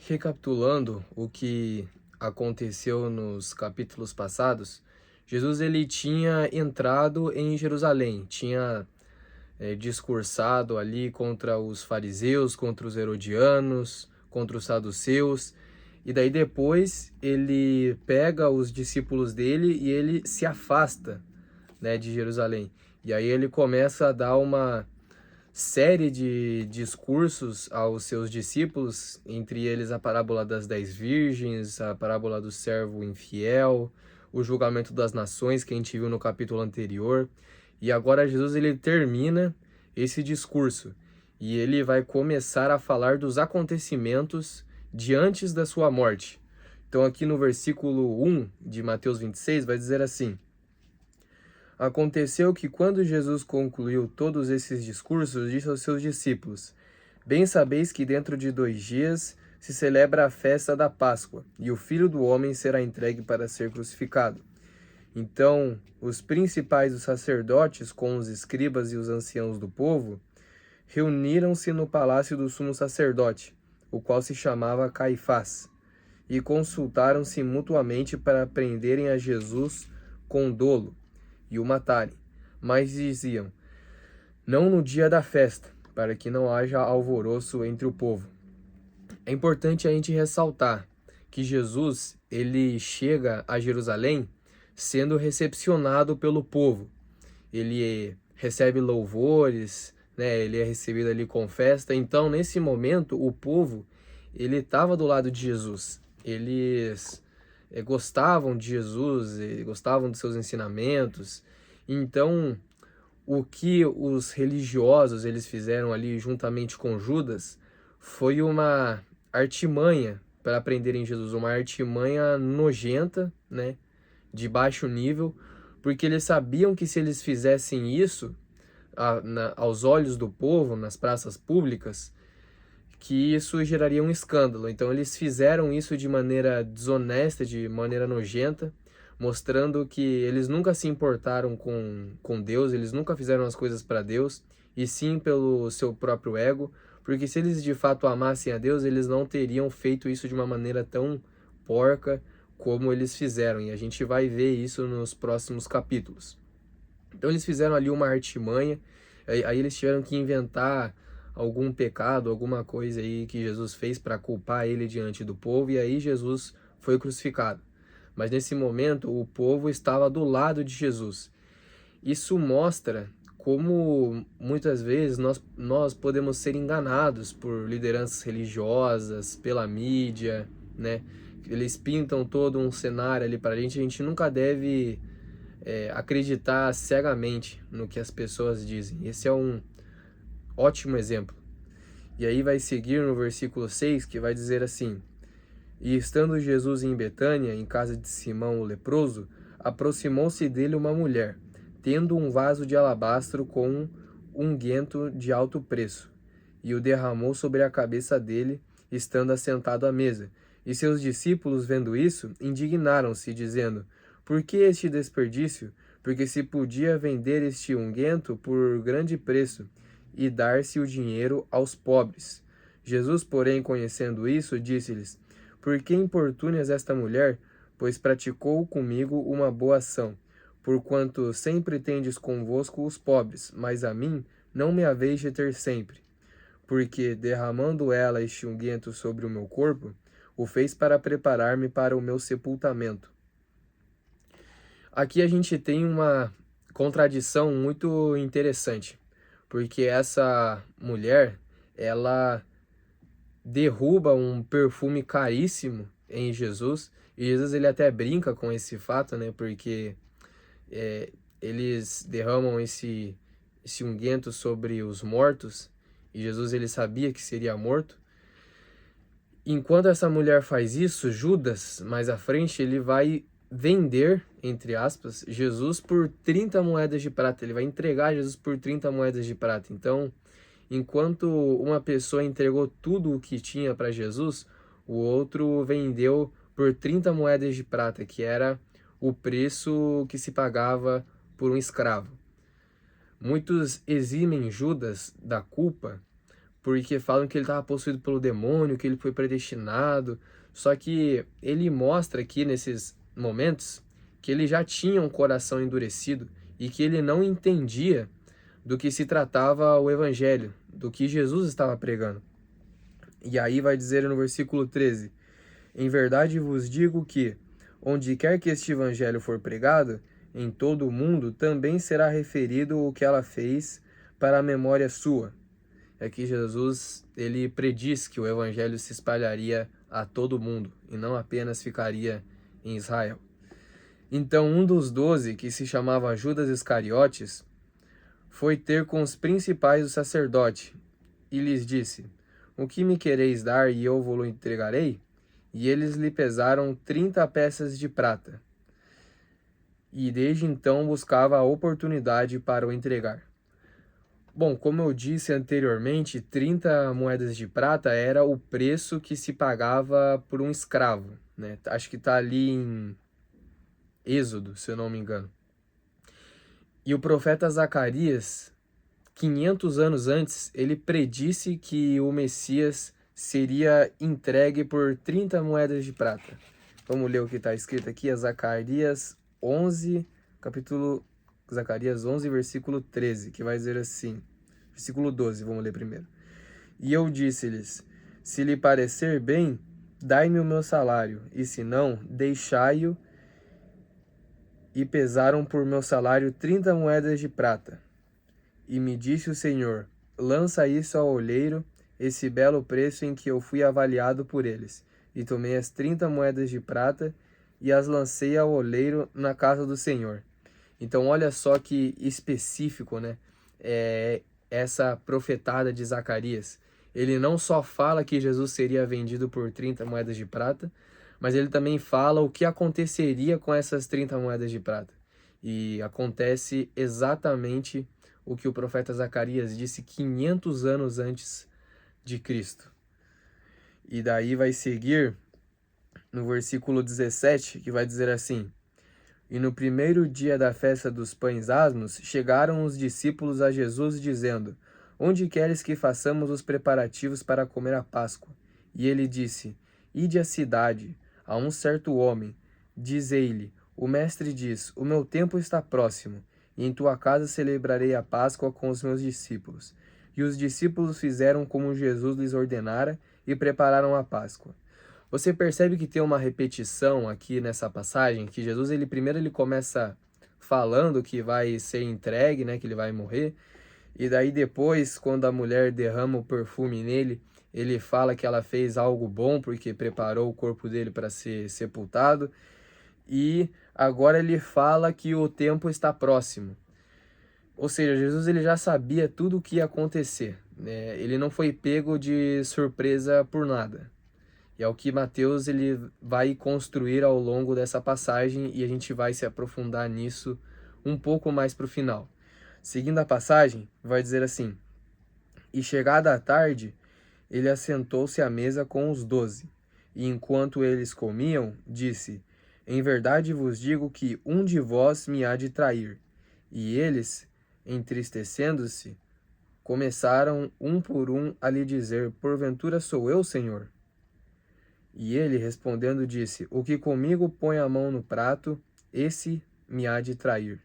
Recapitulando o que aconteceu nos capítulos passados, Jesus ele tinha entrado em Jerusalém, tinha discursado ali contra os fariseus, contra os herodianos, contra os saduceus, e daí depois ele pega os discípulos dele e ele se afasta, né, de Jerusalém. E aí ele começa a dar uma série de discursos aos seus discípulos, entre eles a parábola das 10 virgens, a parábola do servo infiel, o julgamento das nações que a gente viu no capítulo anterior. E agora Jesus ele termina esse discurso e ele vai começar a falar dos acontecimentos de antes da sua morte. Então aqui no versículo 1 de Mateus 26 vai dizer assim: Aconteceu que, quando Jesus concluiu todos esses discursos, disse aos seus discípulos: Bem sabeis que dentro de 2 dias se celebra a festa da Páscoa, e o Filho do Homem será entregue para ser crucificado. Então, os principais dos sacerdotes, com os escribas e os anciãos do povo, reuniram-se no palácio do sumo sacerdote, o qual se chamava Caifás, e consultaram-se mutuamente para prenderem a Jesus com dolo e o matarem. Mas diziam: não no dia da festa, para que não haja alvoroço entre o povo. É importante a gente ressaltar que Jesus, ele chega a Jerusalém sendo recepcionado pelo povo. Ele recebe louvores, né? Ele é recebido ali com festa. Então, nesse momento, o povo, ele estava do lado de Jesus. Eles gostavam de Jesus, gostavam dos seus ensinamentos. Então, o que os religiosos eles fizeram ali juntamente com Judas foi uma artimanha para prenderem Jesus, uma artimanha nojenta, né, de baixo nível, porque eles sabiam que se eles fizessem isso aos olhos do povo, nas praças públicas, que isso geraria um escândalo. Então eles fizeram isso de maneira desonesta, de maneira nojenta, mostrando que eles nunca se importaram com Deus, eles nunca fizeram as coisas para Deus, e sim pelo seu próprio ego, porque se eles de fato amassem a Deus, eles não teriam feito isso de uma maneira tão porca como eles fizeram, e a gente vai ver isso nos próximos capítulos. Então eles fizeram ali uma artimanha, aí eles tiveram que inventar algum pecado, alguma coisa aí que Jesus fez para culpar ele diante do povo, e aí Jesus foi crucificado. Mas nesse momento o povo estava do lado de Jesus. Isso mostra como muitas vezes nós podemos ser enganados por lideranças religiosas, pela mídia, né? Eles pintam todo um cenário ali para a gente nunca deve acreditar cegamente no que as pessoas dizem. Esse é um ótimo exemplo. E aí vai seguir no versículo 6, que vai dizer assim: E estando Jesus em Betânia, em casa de Simão o leproso, aproximou-se dele uma mulher, tendo um vaso de alabastro com um unguento de alto preço, e o derramou sobre a cabeça dele, estando assentado à mesa. E seus discípulos, vendo isso, indignaram-se, dizendo: Por que este desperdício? Porque se podia vender este unguento por grande preço e dar-se o dinheiro aos pobres. Jesus, porém, conhecendo isso, disse-lhes: Por que importunas esta mulher? Pois praticou comigo uma boa ação. Porquanto sempre tendes convosco os pobres, mas a mim não me haveis de ter sempre. Porque, derramando ela este unguento sobre o meu corpo, o fez para preparar-me para o meu sepultamento. Aqui a gente tem uma contradição muito interessante, porque essa mulher, ela derruba um perfume caríssimo em Jesus, e Jesus ele até brinca com esse fato, né, porque eles derramam esse unguento sobre os mortos, e Jesus ele sabia que seria morto. Enquanto essa mulher faz isso, Judas, mais à frente, ele vai vender, entre aspas, Jesus por 30 moedas de prata. Ele vai entregar Jesus por 30 moedas de prata. Então, enquanto uma pessoa entregou tudo o que tinha para Jesus, o outro vendeu por 30 moedas de prata, que era o preço que se pagava por um escravo. Muitos eximem Judas da culpa porque falam que ele estava possuído pelo demônio, que ele foi predestinado. Só que ele mostra aqui nesses momentos que ele já tinha um coração endurecido e que ele não entendia do que se tratava o evangelho, do que Jesus estava pregando. E aí vai dizer no versículo 13: em verdade vos digo que, onde quer que este evangelho for pregado, em todo o mundo também será referido o que ela fez para a memória sua. Aqui Jesus, ele prediz que o evangelho se espalharia a todo mundo e não apenas ficaria em Israel. Então um dos 12, que se chamava Judas Iscariotes, foi ter com os principais do sacerdote e lhes disse: o que me quereis dar e eu vou-lo entregarei? E eles lhe pesaram 30 peças de prata. E desde então buscava a oportunidade para o entregar. Bom, como eu disse anteriormente, 30 moedas de prata era o preço que se pagava por um escravo, né? Acho que está ali em Êxodo, se eu não me engano. E o profeta Zacarias, 500 anos antes, ele predisse que o Messias seria entregue por 30 moedas de prata. Vamos ler o que está escrito aqui, é Zacarias 11, Zacarias 11, versículo 13, que vai dizer assim, versículo 12, vamos ler primeiro. E eu disse-lhes: se lhe parecer bem, dai-me o meu salário, e se não, deixai-o. E pesaram por meu salário 30 moedas de prata. E me disse o Senhor: lança isso ao olheiro, esse belo preço em que eu fui avaliado por eles. E tomei as 30 moedas de prata e as lancei ao olheiro na casa do Senhor. Então olha só que específico, né? Essa profetada de Zacarias. Ele não só fala que Jesus seria vendido por 30 moedas de prata, mas ele também fala o que aconteceria com essas 30 moedas de prata. E acontece exatamente o que o profeta Zacarias disse 500 anos antes de Cristo. E daí vai seguir no versículo 17, que vai dizer assim: e no primeiro dia da festa dos pães asmos, chegaram os discípulos a Jesus, dizendo: onde queres que façamos os preparativos para comer a Páscoa? E ele disse: ide à cidade, a um certo homem, dizei-lhe: o mestre diz, o meu tempo está próximo, e em tua casa celebrarei a Páscoa com os meus discípulos. E os discípulos fizeram como Jesus lhes ordenara e prepararam a Páscoa. Você percebe que tem uma repetição aqui nessa passagem, que Jesus primeiro ele começa falando que vai ser entregue, né, que ele vai morrer, e daí depois, quando a mulher derrama o perfume nele, ele fala que ela fez algo bom porque preparou o corpo dele para ser sepultado, e agora ele fala que o tempo está próximo. Ou seja, Jesus ele já sabia tudo o que ia acontecer, né? Ele não foi pego de surpresa por nada. E é o que Mateus ele vai construir ao longo dessa passagem e a gente vai se aprofundar nisso um pouco mais para o final. Seguindo a passagem, vai dizer assim: e chegada a tarde, ele assentou-se à mesa com os 12. E enquanto eles comiam, disse: em verdade vos digo que um de vós me há de trair. E eles, entristecendo-se, começaram um por um a lhe dizer: porventura sou eu, Senhor? E ele, respondendo, disse: o que comigo põe a mão no prato, esse me há de trair.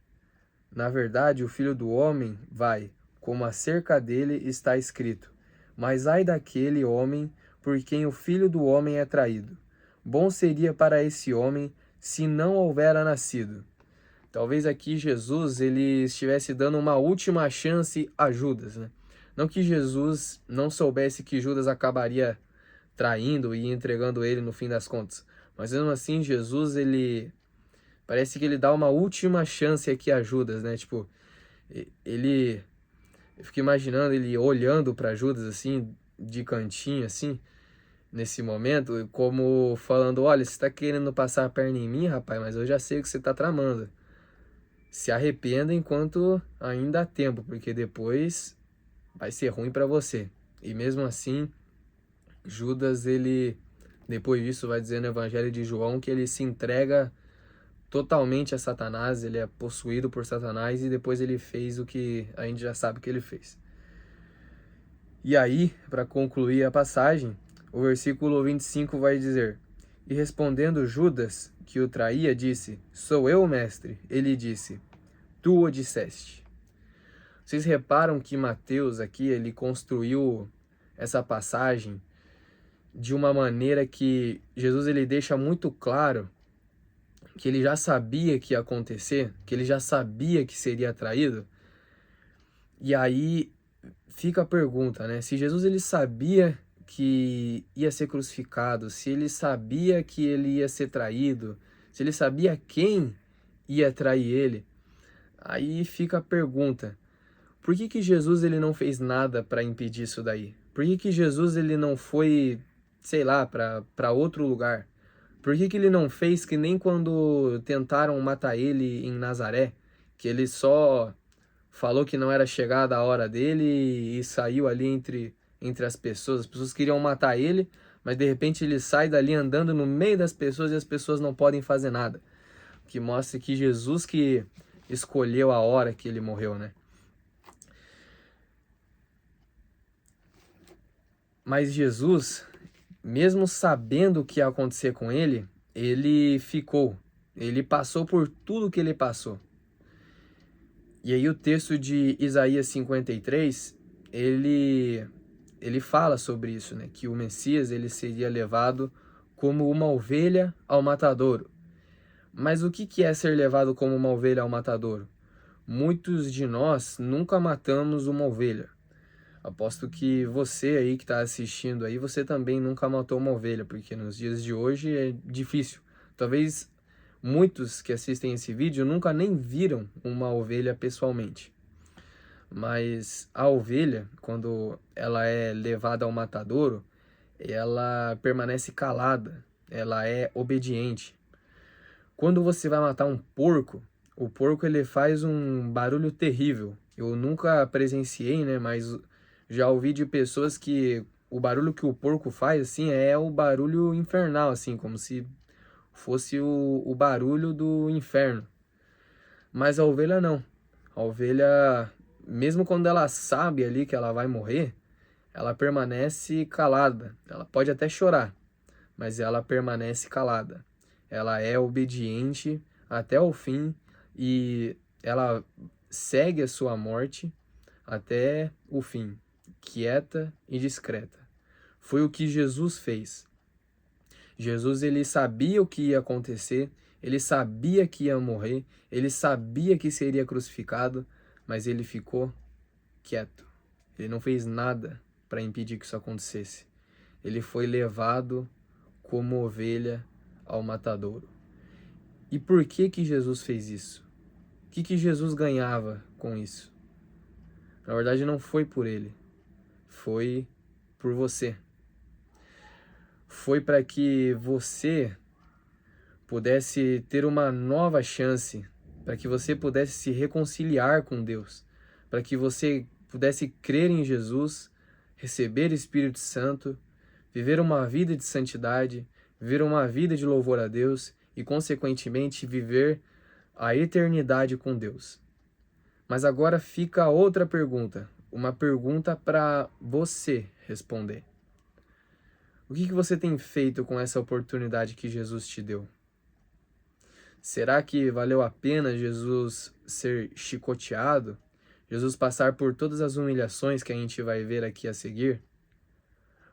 Na verdade, o Filho do Homem vai, como acerca dele está escrito. Mas ai daquele homem por quem o Filho do Homem é traído. Bom seria para esse homem se não houvera nascido. Talvez aqui Jesus ele estivesse dando uma última chance a Judas, né? Não que Jesus não soubesse que Judas acabaria traindo e entregando ele no fim das contas. Mas mesmo assim, Jesus, ele parece que ele dá uma última chance aqui a Judas, né? Tipo, eu fico imaginando ele olhando para Judas assim, de cantinho assim, nesse momento, como falando: olha, você tá querendo passar a perna em mim, rapaz, mas eu já sei o que você tá tramando. Se arrependa enquanto ainda há tempo, porque depois vai ser ruim para você. E mesmo assim, Judas, ele, depois disso, vai dizer no Evangelho de João que ele se entrega totalmente a Satanás, ele é possuído por Satanás e depois ele fez o que a gente já sabe que ele fez. E aí, para concluir a passagem, o versículo 25 vai dizer: E respondendo Judas, que o traía, disse: Sou eu, mestre. Ele disse: Tu o disseste. Vocês reparam que Mateus aqui, ele construiu essa passagem de uma maneira que Jesus ele deixa muito claro que ele já sabia que ia acontecer, que ele já sabia que seria traído. E aí fica a pergunta, né? Se Jesus ele sabia que ia ser crucificado, se ele sabia que ele ia ser traído, se ele sabia quem ia trair ele, aí fica a pergunta: por que que Jesus ele não fez nada para impedir isso daí? Por que que Jesus ele não foi, sei lá, para outro lugar? Por que que ele não fez que nem quando tentaram matar ele em Nazaré, que ele só falou que não era chegada a hora dele e saiu ali entre as pessoas queriam matar ele, mas de repente ele sai dali andando no meio das pessoas e as pessoas não podem fazer nada. Que mostra que Jesus que escolheu a hora que ele morreu, né? Mas Jesus, mesmo sabendo o que ia acontecer com ele, ele ficou. Ele passou por tudo que ele passou. E aí o texto de Isaías 53, ele fala sobre isso, né? Que o Messias ele seria levado como uma ovelha ao matadouro. Mas o que é ser levado como uma ovelha ao matadouro? Muitos de nós nunca matamos uma ovelha. Aposto que você aí que está assistindo aí, você também nunca matou uma ovelha, porque nos dias de hoje é difícil. Talvez muitos que assistem esse vídeo nunca nem viram uma ovelha pessoalmente. Mas a ovelha, quando ela é levada ao matadouro, ela permanece calada, ela é obediente. Quando você vai matar um porco, o porco ele faz um barulho terrível. Eu nunca presenciei, né, mas já ouvi de pessoas que o barulho que o porco faz, assim, é o barulho infernal, assim, como se fosse o barulho do inferno. Mas a ovelha não. A ovelha, mesmo quando ela sabe ali que ela vai morrer, ela permanece calada. Ela pode até chorar, mas ela permanece calada. Ela é obediente até o fim e ela segue a sua morte até o fim, quieta e discreta. Foi o que Jesus fez. Jesus ele sabia o que ia acontecer, ele sabia que ia morrer, ele sabia que seria crucificado, mas ele ficou quieto. Ele não fez nada para impedir que isso acontecesse. Ele foi levado como ovelha ao matadouro. E por que que Jesus fez isso? O que que Jesus ganhava com isso? Na verdade não foi por ele, foi por você. Foi para que você pudesse ter uma nova chance, para que você pudesse se reconciliar com Deus, para que você pudesse crer em Jesus, receber Espírito Santo, viver uma vida de santidade, viver uma vida de louvor a Deus e, consequentemente, viver a eternidade com Deus. Mas agora fica outra pergunta, uma pergunta para você responder. O que você tem feito com essa oportunidade que Jesus te deu? Será que valeu a pena Jesus ser chicoteado? Jesus passar por todas as humilhações que a gente vai ver aqui a seguir?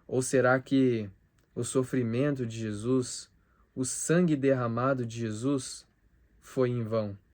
Ou será que o sofrimento de Jesus, o sangue derramado de Jesus, foi em vão?